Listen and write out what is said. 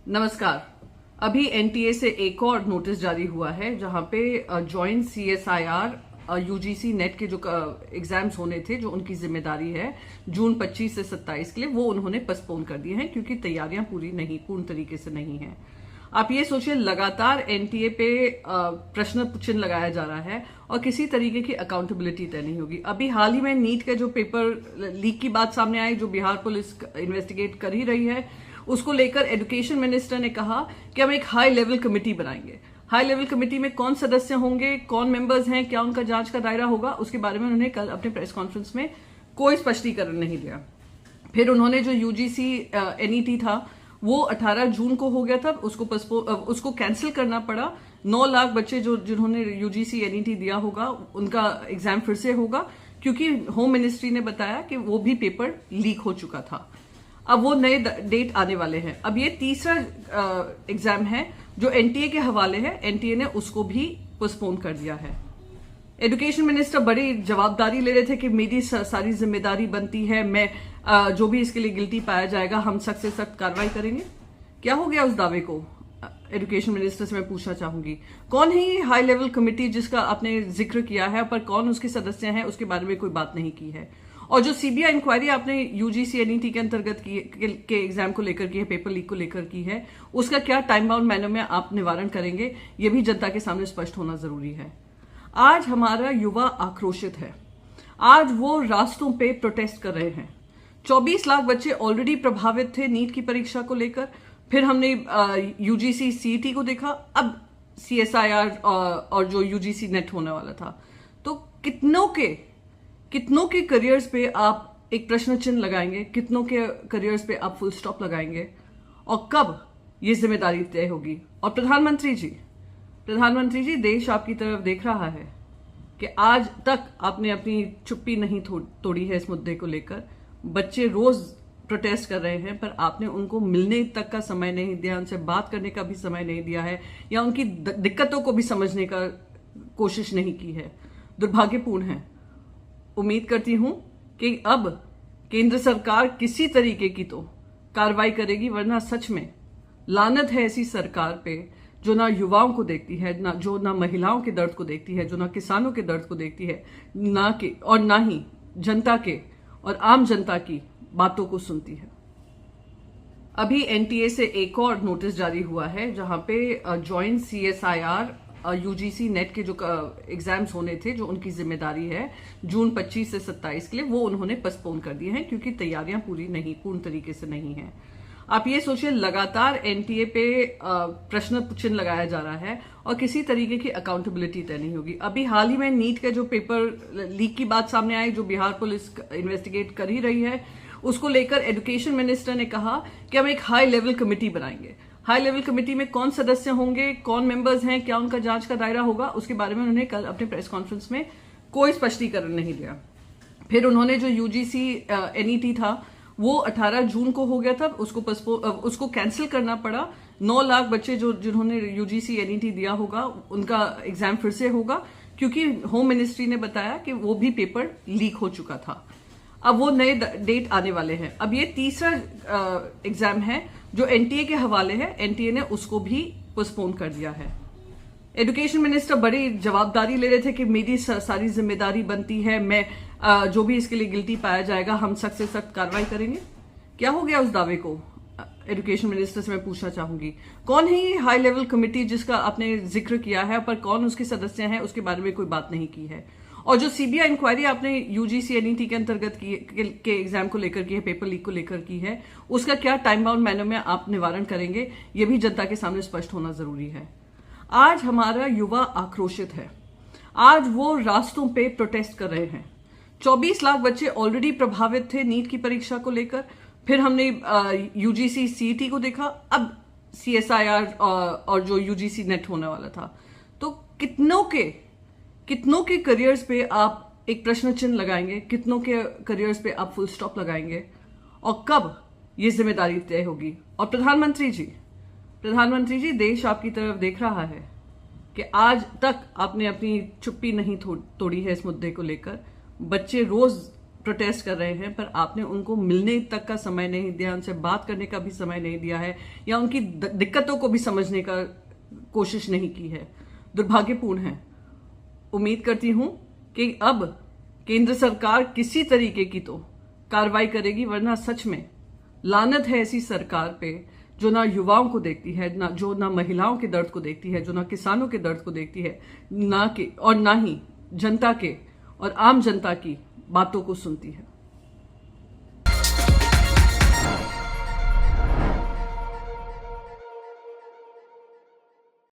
नमस्कार। अभी एनटीए से एक और नोटिस जारी हुआ है जहां पे जॉइंट सीएसआईआर यूजीसी नेट के जो एग्जाम्स होने थे, जो उनकी जिम्मेदारी है जून 25 से 27 के लिए, वो उन्होंने पोस्टपोन कर दिए हैं क्योंकि तैयारियां पूर्ण तरीके से नहीं है। आप ये सोचिए, लगातार एनटीए पे प्रश्न चिन्ह लगाया जा रहा है और किसी तरीके की अकाउंटेबिलिटी तय नहीं होगी। अभी हाल ही में नीट के जो पेपर लीक की बात सामने आई, जो बिहार पुलिस इन्वेस्टिगेट कर ही रही है, उसको लेकर एजुकेशन मिनिस्टर ने कहा कि हम एक हाई लेवल कमेटी बनाएंगे। हाई लेवल कमेटी में कौन सदस्य होंगे, कौन मेंबर्स हैं, क्या उनका जांच का दायरा होगा, उसके बारे में उन्होंने कल अपने प्रेस कॉन्फ्रेंस में कोई स्पष्टीकरण नहीं दिया। फिर उन्होंने जो यूजीसी एनईटी था वो 18 जून को हो गया था, उसको कैंसिल करना पड़ा। 9 लाख बच्चे जिन्होंने यूजीसी एनईटी दिया होगा, उनका एग्जाम फिर से होगा क्योंकि होम मिनिस्ट्री ने बताया कि वो भी पेपर लीक हो चुका था। अब वो नए डेट आने वाले हैं। अब ये तीसरा एग्जाम है जो एनटीए के हवाले है, एनटीए ने उसको भी पोस्टपोन कर दिया है। एजुकेशन मिनिस्टर बड़ी जवाबदारी ले रहे थे कि मेरी सारी जिम्मेदारी बनती है, मैं जो भी इसके लिए गिल्टी पाया जाएगा हम सख्त से सख्त कार्रवाई करेंगे। क्या हो गया उस दावे को? एजुकेशन मिनिस्टर से मैं पूछना चाहूंगी, कौन है ये हाई लेवल कमेटी जिसका आपने जिक्र किया है, पर कौन उसके सदस्य हैं उसके बारे में कोई बात नहीं की है। और जो सीबीआई इंक्वायरी आपने यूजीसी एनईटी के अंतर्गत के एग्जाम को लेकर की है, पेपर लीक को लेकर की है, उसका क्या टाइम बाउंड मैनर में आप निवारण करेंगे, ये भी जनता के सामने स्पष्ट होना जरूरी है। आज हमारा युवा आक्रोशित है। आज वो रास्तों पे प्रोटेस्ट कर रहे हैं। 24 लाख बच्चे ऑलरेडी प्रभावित थे नीट की परीक्षा को लेकर। फिर हमने यूजीसी सीईटी को देखा, अब सीएसआईआर और जो यूजीसी नेट होने वाला था। तो कितनों के करियर्स पे आप एक प्रश्न चिन्ह लगाएंगे, कितनों के करियर्स पे आप फुल स्टॉप लगाएंगे, और कब ये जिम्मेदारी तय होगी। और प्रधानमंत्री जी, देश आपकी तरफ देख रहा है कि आज तक आपने अपनी चुप्पी नहीं तोड़ी है इस मुद्दे को लेकर। बच्चे रोज प्रोटेस्ट कर रहे हैं, पर आपने उनको मिलने तक का समय नहीं दिया, उनसे बात करने का भी समय नहीं दिया है, या उनकी दिक्कतों को भी समझने का कोशिश नहीं की है। दुर्भाग्यपूर्ण है। उम्मीद करती हूं कि अब केंद्र सरकार किसी तरीके की तो कार्रवाई करेगी, वरना सच में लानत है ऐसी सरकार पे जो ना युवाओं को देखती है, ना महिलाओं के दर्द को देखती है, जो ना किसानों के दर्द को देखती है, ना ही जनता के और आम जनता की बातों को सुनती है। अभी एनटीए से एक और नोटिस जारी हुआ है जहां पे जॉइंट सीएसआईआर यूजीसी नेट के जो एग्जाम्स होने थे, जो उनकी जिम्मेदारी है जून 25 से 27 के लिए, वो उन्होंने पोस्टपोन कर दिए हैं क्योंकि तैयारियां पूर्ण तरीके से नहीं है। आप ये सोचिए, लगातार एनटीए पे प्रश्न चिन्ह लगाया जा रहा है और किसी तरीके की अकाउंटेबिलिटी तय नहीं होगी। अभी हाल ही में नीट के जो पेपर लीक की बात सामने आई, जो बिहार पुलिस इन्वेस्टिगेट कर ही रही है, उसको लेकर एजुकेशन मिनिस्टर ने कहा कि हम एक हाई लेवल कमेटी बनाएंगे। हाई लेवल कमेटी में कौन सदस्य होंगे, कौन मेंबर्स हैं, क्या उनका जांच का दायरा होगा, उसके बारे में उन्होंने कल अपने प्रेस कॉन्फ्रेंस में कोई स्पष्टीकरण नहीं दिया। फिर उन्होंने जो यूजीसी एनईटी था वो 18 जून को हो गया था, उसको कैंसिल करना पड़ा। 9 लाख बच्चे जिन्होंने यूजीसी एनईटी दिया होगा, उनका एग्जाम फिर से होगा क्योंकि होम मिनिस्ट्री ने बताया कि वो भी पेपर लीक हो चुका था। अब वो नए डेट आने वाले हैं। अब ये तीसरा एग्जाम है जो एनटीए के हवाले है, एनटीए ने उसको भी पोस्टपोन कर दिया है। एजुकेशन मिनिस्टर बड़ी जवाबदारी ले रहे थे कि मेरी सारी जिम्मेदारी बनती है, मैं जो भी इसके लिए गिल्टी पाया जाएगा हम सख्त से सख्त कार्रवाई करेंगे। क्या हो गया उस दावे को? एजुकेशन मिनिस्टर से मैं पूछना चाहूंगी, कौन है ये हाई लेवल कमेटी जिसका आपने जिक्र किया है, पर कौन उसके सदस्य हैं उसके बारे में कोई बात नहीं की है। और जो सीबीआई इंक्वायरी आपने यूजीसी एनईटी के अंतर्गत के एग्जाम को लेकर की है, पेपर लीक को लेकर की है, उसका क्या टाइम बाउंड मैनर में आप निवारण करेंगे, ये भी जनता के सामने स्पष्ट होना जरूरी है। आज हमारा युवा आक्रोशित है। आज वो रास्तों पे प्रोटेस्ट कर रहे हैं। 24 लाख बच्चे ऑलरेडी प्रभावित थे नीट की परीक्षा को लेकर। फिर हमने यूजीसी सीईटी को देखा, अब सीएसआईआर और जो यूजीसी नेट होने वाला था। तो कितनों के करियर्स पे आप एक प्रश्न चिन्ह लगाएंगे, कितनों के करियर्स पे आप फुल स्टॉप लगाएंगे, और कब ये जिम्मेदारी तय होगी। और प्रधानमंत्री जी, देश आपकी तरफ देख रहा है कि आज तक आपने अपनी चुप्पी नहीं तोड़ी है इस मुद्दे को लेकर। बच्चे रोज प्रोटेस्ट कर रहे हैं, पर आपने उनको मिलने तक का समय नहीं दिया, उनसे बात करने का भी समय नहीं दिया है, या उनकी दिक्कतों को भी समझने का कोशिश नहीं की है। दुर्भाग्यपूर्ण है। उम्मीद करती हूं कि अब केंद्र सरकार किसी तरीके की तो कार्रवाई करेगी, वरना सच में लानत है ऐसी सरकार पे जो ना युवाओं को देखती है, ना महिलाओं के दर्द को देखती है, जो ना किसानों के दर्द को देखती है, ना ही जनता के और आम जनता की बातों को सुनती है।